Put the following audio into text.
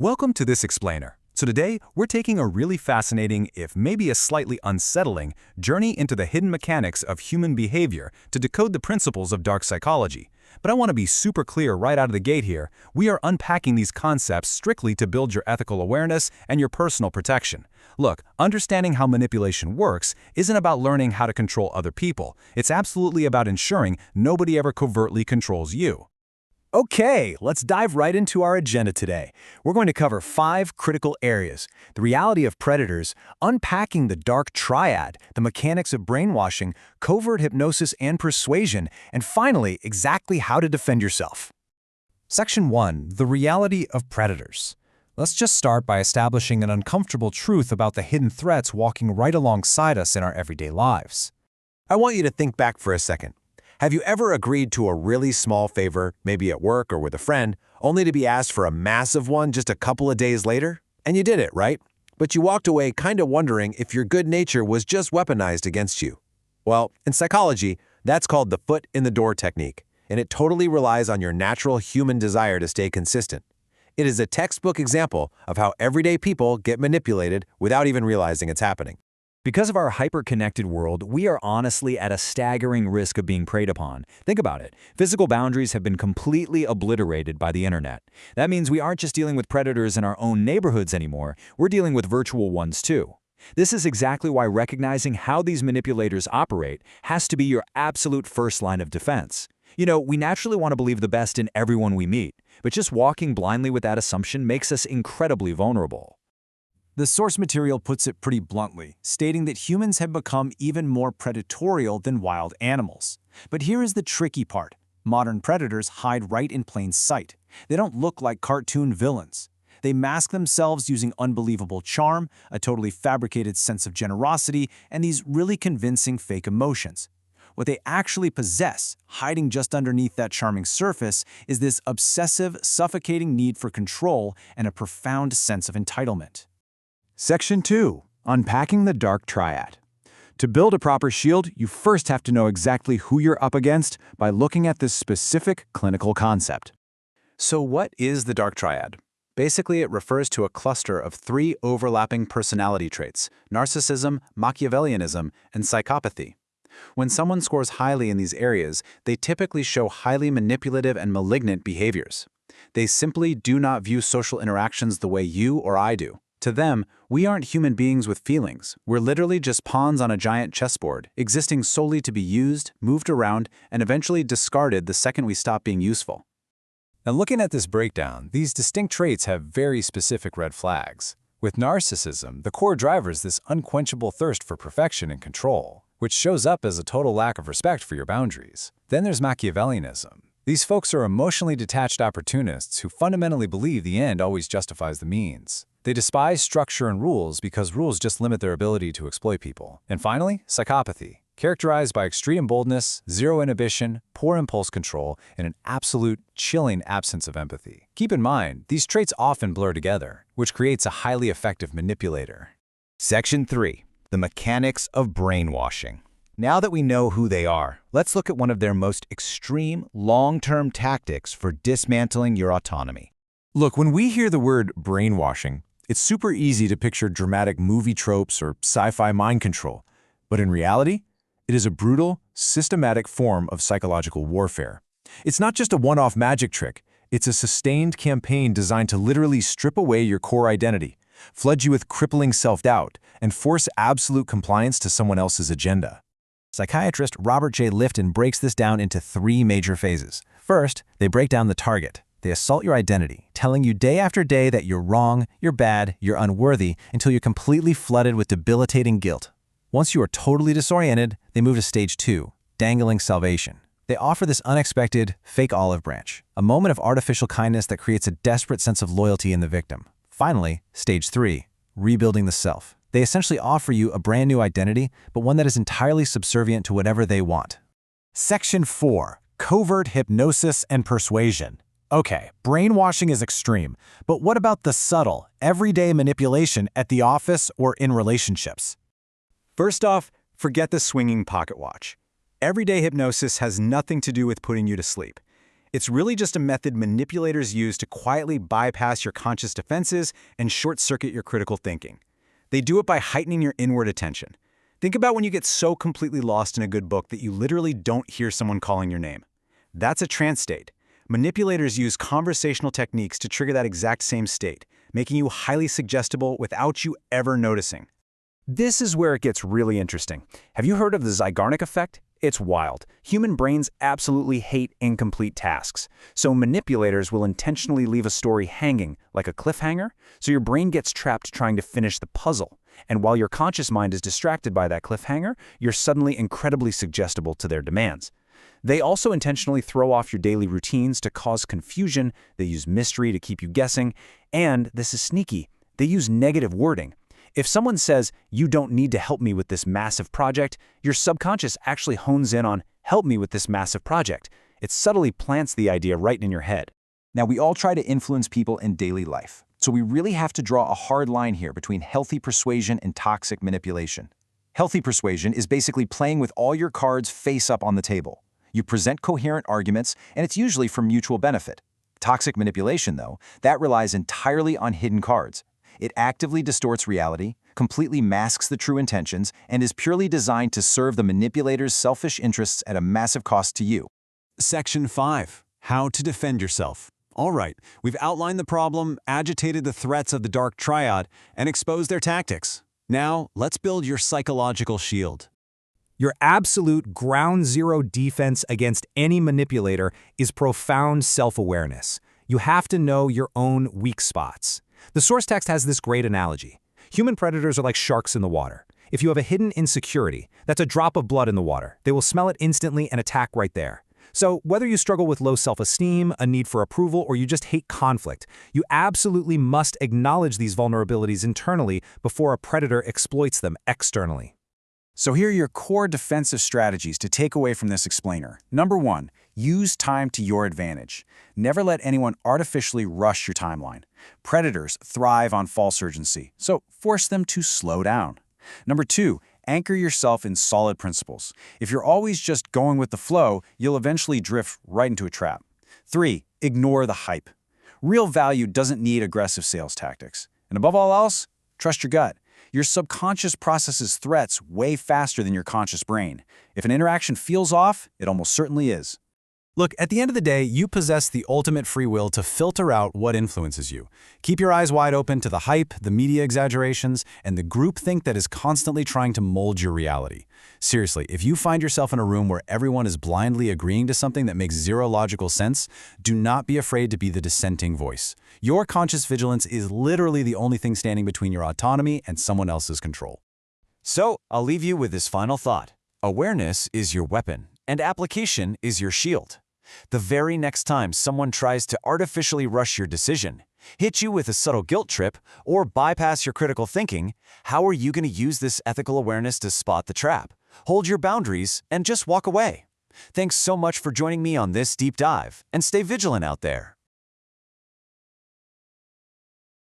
Welcome to this explainer. So today, we're taking a really fascinating, if maybe a slightly unsettling, journey into the hidden mechanics of human behavior to decode the principles of dark psychology. But I want to be super clear right out of the gate here. We are unpacking these concepts strictly to build your ethical awareness and your personal protection. Look, understanding how manipulation works isn't about learning how to control other people. It's absolutely about ensuring nobody ever covertly controls you. Okay, let's dive right into our agenda today. We're going to cover 5 critical areas: the reality of predators, unpacking the dark triad, the mechanics of brainwashing, covert hypnosis and persuasion, and finally, exactly how to defend yourself. Section 1. The reality of predators. Let's just start by establishing an uncomfortable truth about the hidden threats walking right alongside us in our everyday lives. I want you to think back for a second. Have you ever agreed to a really small favor, maybe at work or with a friend, only to be asked for a massive one just a couple of days later? And you did it, right? But you walked away kind of wondering if your good nature was just weaponized against you. Well, in psychology, that's called the foot in the door technique, and it totally relies on your natural human desire to stay consistent. It is a textbook example of how everyday people get manipulated without even realizing it's happening. Because of our hyper-connected world, we are honestly at a staggering risk of being preyed upon. Think about it. Physical boundaries have been completely obliterated by the internet. That means we aren't just dealing with predators in our own neighborhoods anymore, we're dealing with virtual ones too. This is exactly why recognizing how these manipulators operate has to be your absolute first line of defense. You know, we naturally want to believe the best in everyone we meet, but just walking blindly with that assumption makes us incredibly vulnerable. The source material puts it pretty bluntly, stating that humans have become even more predatorial than wild animals. But here is the tricky part. Modern predators hide right in plain sight. They don't look like cartoon villains. They mask themselves using unbelievable charm, a totally fabricated sense of generosity, and these really convincing fake emotions. What they actually possess, hiding just underneath that charming surface, is this obsessive, suffocating need for control and a profound sense of entitlement. Section 2. Unpacking the dark triad. To build a proper shield, you first have to know exactly who you're up against by looking at this specific clinical concept. So what is the dark triad? Basically, it refers to a cluster of 3 overlapping personality traits: narcissism, Machiavellianism, and psychopathy. When someone scores highly in these areas, they typically show highly manipulative and malignant behaviors. They simply do not view social interactions the way you or I do. To them, we aren't human beings with feelings. We're literally just pawns on a giant chessboard, existing solely to be used, moved around, and eventually discarded the second we stop being useful. Now, looking at this breakdown, these distinct traits have very specific red flags. With narcissism, the core driver is this unquenchable thirst for perfection and control, which shows up as a total lack of respect for your boundaries. Then there's Machiavellianism. These folks are emotionally detached opportunists who fundamentally believe the end always justifies the means. They despise structure and rules because rules just limit their ability to exploit people. And finally, psychopathy, characterized by extreme boldness, zero inhibition, poor impulse control, and an absolute, chilling absence of empathy. Keep in mind, these traits often blur together, which creates a highly effective manipulator. Section 3. The mechanics of brainwashing. Now that we know who they are, let's look at one of their most extreme, long-term tactics for dismantling your autonomy. Look, when we hear the word brainwashing, it's super easy to picture dramatic movie tropes or sci-fi mind control. But in reality, it is a brutal, systematic form of psychological warfare. It's not just a one-off magic trick. It's a sustained campaign designed to literally strip away your core identity, flood you with crippling self-doubt, and force absolute compliance to someone else's agenda. Psychiatrist Robert J. Lifton breaks this down into 3 major phases. First, they break down the target. They assault your identity, telling you day after day that you're wrong, you're bad, you're unworthy, until you're completely flooded with debilitating guilt. Once you are totally disoriented, they move to stage 2, dangling salvation. They offer this unexpected, fake olive branch, a moment of artificial kindness that creates a desperate sense of loyalty in the victim. Finally, stage 3, rebuilding the self. They essentially offer you a brand new identity, but one that is entirely subservient to whatever they want. Section 4. Covert hypnosis and persuasion. Okay, brainwashing is extreme, but what about the subtle, everyday manipulation at the office or in relationships? First off, forget the swinging pocket watch. Everyday hypnosis has nothing to do with putting you to sleep. It's really just a method manipulators use to quietly bypass your conscious defenses and short-circuit your critical thinking. They do it by heightening your inward attention. Think about when you get so completely lost in a good book that you literally don't hear someone calling your name. That's a trance state. Manipulators use conversational techniques to trigger that exact same state, making you highly suggestible without you ever noticing. This is where it gets really interesting. Have you heard of the Zeigarnik effect? It's wild. Human brains absolutely hate incomplete tasks. So manipulators will intentionally leave a story hanging, like a cliffhanger, so your brain gets trapped trying to finish the puzzle. And while your conscious mind is distracted by that cliffhanger, you're suddenly incredibly suggestible to their demands. They also intentionally throw off your daily routines to cause confusion, they use mystery to keep you guessing, and, this is sneaky, they use negative wording. If someone says, "You don't need to help me with this massive project," your subconscious actually hones in on, "Help me with this massive project." It subtly plants the idea right in your head. Now, we all try to influence people in daily life, so we really have to draw a hard line here between healthy persuasion and toxic manipulation. Healthy persuasion is basically playing with all your cards face up on the table. You present coherent arguments, and it's usually for mutual benefit. Toxic manipulation, though, that relies entirely on hidden cards. It actively distorts reality, completely masks the true intentions, and is purely designed to serve the manipulator's selfish interests at a massive cost to you. Section 5. How to defend yourself. All right, we've outlined the problem, agitated the threats of the dark triad, and exposed their tactics. Now, let's build your psychological shield. Your absolute ground zero defense against any manipulator is profound self-awareness. You have to know your own weak spots. The source text has this great analogy. Human predators are like sharks in the water. If you have a hidden insecurity, that's a drop of blood in the water. They will smell it instantly and attack right there. So whether you struggle with low self-esteem, a need for approval, or you just hate conflict, you absolutely must acknowledge these vulnerabilities internally before a predator exploits them externally. So here are your core defensive strategies to take away from this explainer. Number 1, use time to your advantage. Never let anyone artificially rush your timeline. Predators thrive on false urgency, so force them to slow down. Number 2, anchor yourself in solid principles. If you're always just going with the flow, you'll eventually drift right into a trap. 3, ignore the hype. Real value doesn't need aggressive sales tactics. And above all else, trust your gut. Your subconscious processes threats way faster than your conscious brain. If an interaction feels off, it almost certainly is. Look, at the end of the day, you possess the ultimate free will to filter out what influences you. Keep your eyes wide open to the hype, the media exaggerations, and the groupthink that is constantly trying to mold your reality. Seriously, if you find yourself in a room where everyone is blindly agreeing to something that makes zero logical sense, do not be afraid to be the dissenting voice. Your conscious vigilance is literally the only thing standing between your autonomy and someone else's control. So, I'll leave you with this final thought. Awareness is your weapon, and application is your shield. The very next time someone tries to artificially rush your decision, hit you with a subtle guilt trip, or bypass your critical thinking, how are you going to use this ethical awareness to spot the trap, hold your boundaries, and just walk away? Thanks so much for joining me on this deep dive, and stay vigilant out there.